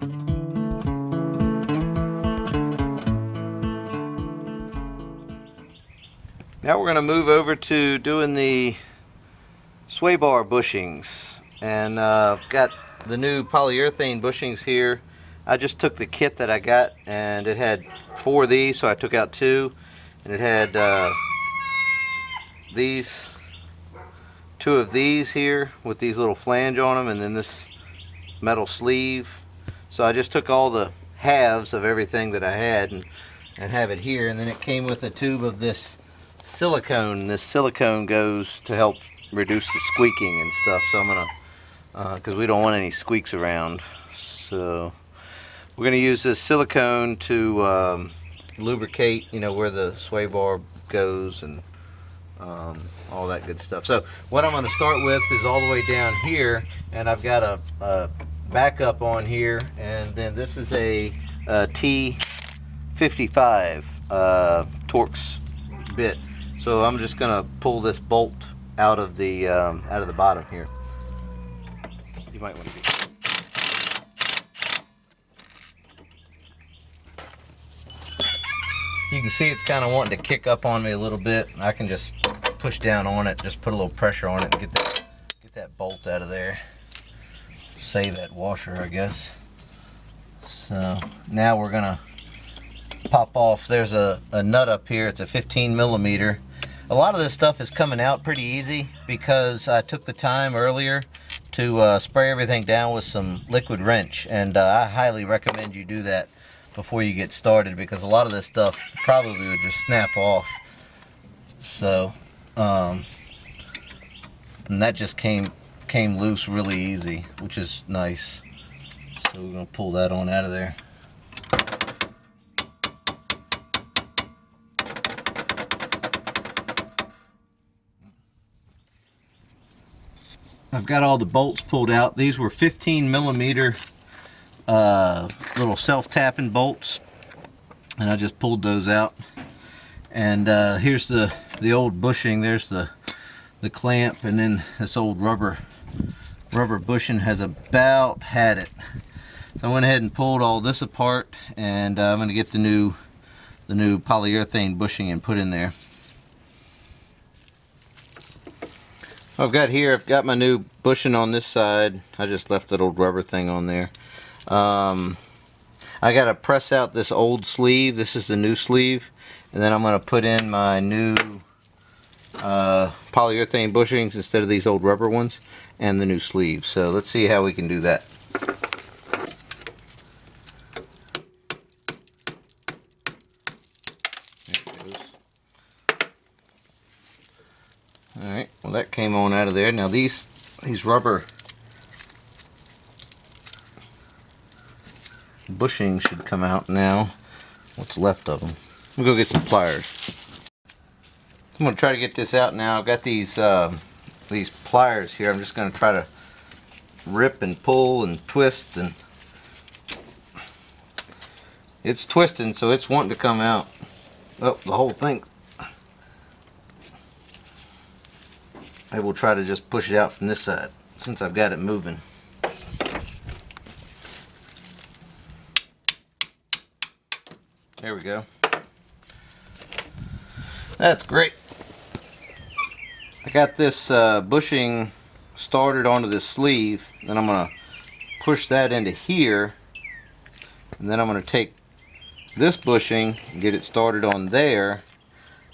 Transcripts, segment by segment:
Now we're going to move over to doing the sway bar bushings, and got the new polyurethane bushings here. I just took the kit that I got, and it had 4 of these, so I took out 2, and it had these 2 of these here with these little flange on them, and then this metal sleeve. So I just took all the halves of everything that I had and have it here, and then it came with a tube of this silicone. This silicone goes to help reduce the squeaking and stuff, so I'm gonna because we don't want any squeaks around, so we're gonna use this silicone to lubricate, you know, where the sway bar goes and all that good stuff. So what I'm going to start with is all the way down here, and I've got a backup on here, and then this is a T55 Torx bit. So I'm just going to pull this bolt out of the bottom here. You might want to be. You can see it's kind of wanting to kick up on me a little bit. I can just push down on it, just put a little pressure on it, and get that bolt out of there. Save that washer, I guess. So now we're gonna pop off. There's a nut up here. It's a 15 millimeter. A lot of this stuff is coming out pretty easy because I took the time earlier to spray everything down with some liquid wrench, and I highly recommend you do that before you get started, because a lot of this stuff probably would just snap off. So and that just came loose really easy, which is nice. So we're gonna pull that on out of there. I've got all the bolts pulled out. These were 15 millimeter little self-tapping bolts, and I just pulled those out. And here's the old bushing. There's the clamp, and then this old rubber bushing has about had it. So I went ahead and pulled all this apart, and I'm going to get the new polyurethane bushing and put in there. I've got my new bushing on this side. I just left that old rubber thing on there. I got to press out this old sleeve. This is the new sleeve, and then I'm going to put in my new polyurethane bushings instead of these old rubber ones, and the new sleeve. So let's see how we can do that. There it goes. Alright, well, that came on out of there. Now these rubber bushings should come out now. What's left of them. We'll go get some pliers. I'm going to try to get this out now. I've got these pliers here. I'm just going to try to rip and pull and twist, and it's twisting, so it's wanting to come out. Oh, the whole thing. I will try to just push it out from this side since I've got it moving. There we go. That's great. I got this bushing started onto this sleeve, then I'm going to push that into here, and then I'm going to take this bushing and get it started on there,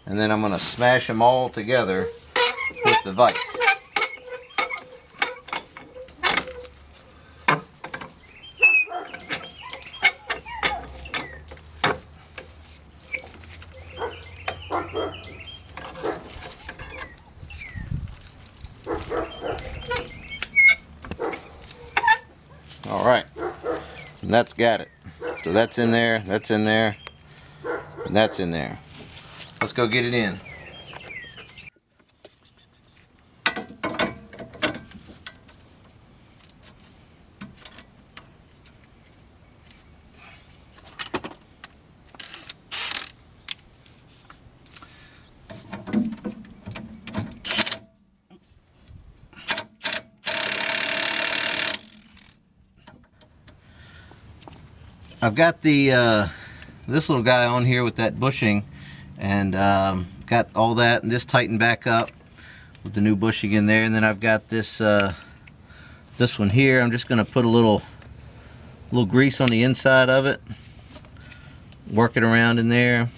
and then I'm going to smash them all together with the vise. Alright, and that's got it. So that's in there, and that's in there. Let's go get it in. I've got the this little guy on here with that bushing, and got all that and this tightened back up with the new bushing in there. And then I've got this this one here. I'm just going to put a little grease on the inside of it, work it around in there.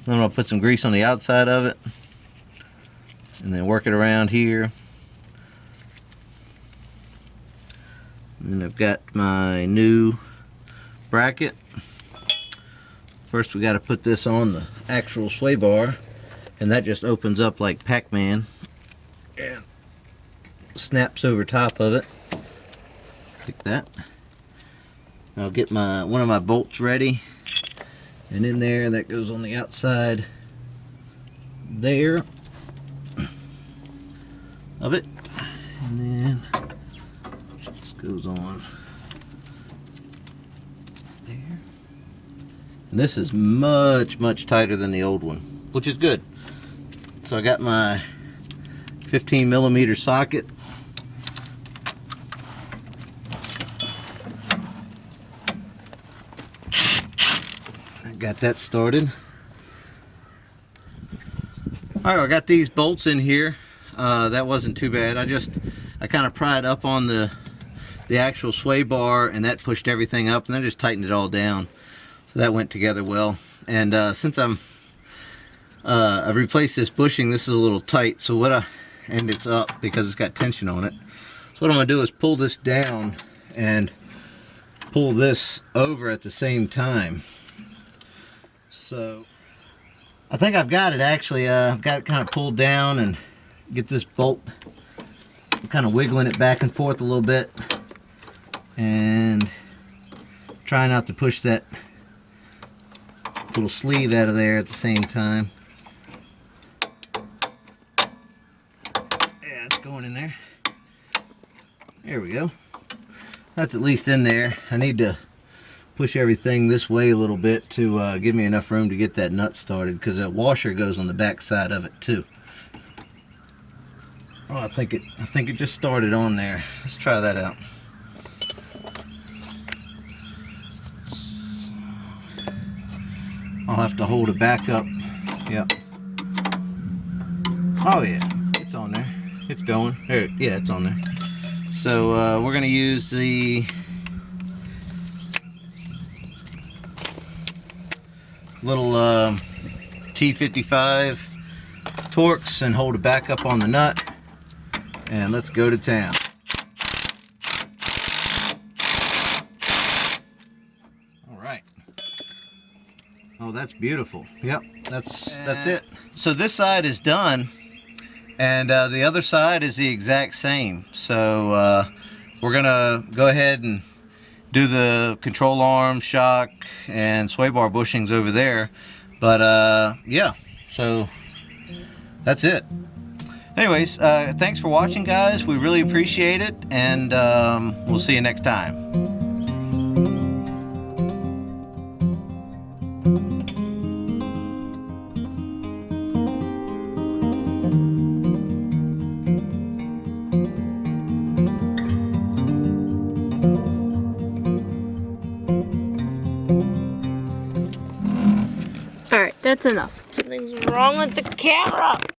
Then I'll put some grease on the outside of it, and then work it around here. And I've got my new bracket. First we got to put this on the actual sway bar, and that just opens up like Pac-Man and snaps over top of it like that. I'll get one of my bolts ready, and in there, that goes on the outside there of it, and then this goes on there. And this is much tighter than the old one, which is good. So I got my 15mm socket. Got that started. Alright, I got these bolts in here. That wasn't too bad. I kind of pried up on the actual sway bar, and that pushed everything up, and then just tightened it all down. So that went together well. And since I've replaced this bushing, this is a little tight. So and it's up because it's got tension on it. So what I'm going to do is pull this down and pull this over at the same time. So I think I've got it actually. I've got it kind of pulled down, and get this bolt. I'm kind of wiggling it back and forth a little bit, and try not to push that little sleeve out of there at the same time. Yeah, it's going in there. There we go. That's at least in there. I need to push everything this way a little bit to give me enough room to get that nut started, because that washer goes on the back side of it too. Oh, I think it just started on there. Let's try that out. I'll have to hold it back up. Yep. Oh yeah, it's on there. It's going. There, yeah, it's on there. So we're gonna use the little T55 Torx and hold it back up on the nut, and let's go to town. All right. Oh, that's beautiful. Yep, that's it. So this side is done, and the other side is the exact same. So we're gonna go ahead and do the control arm, shock, and sway bar bushings over there. But yeah, so that's it. Anyways, thanks for watching, guys. We really appreciate it, and we'll see you next time. Alright, that's enough. Something's wrong with the camera.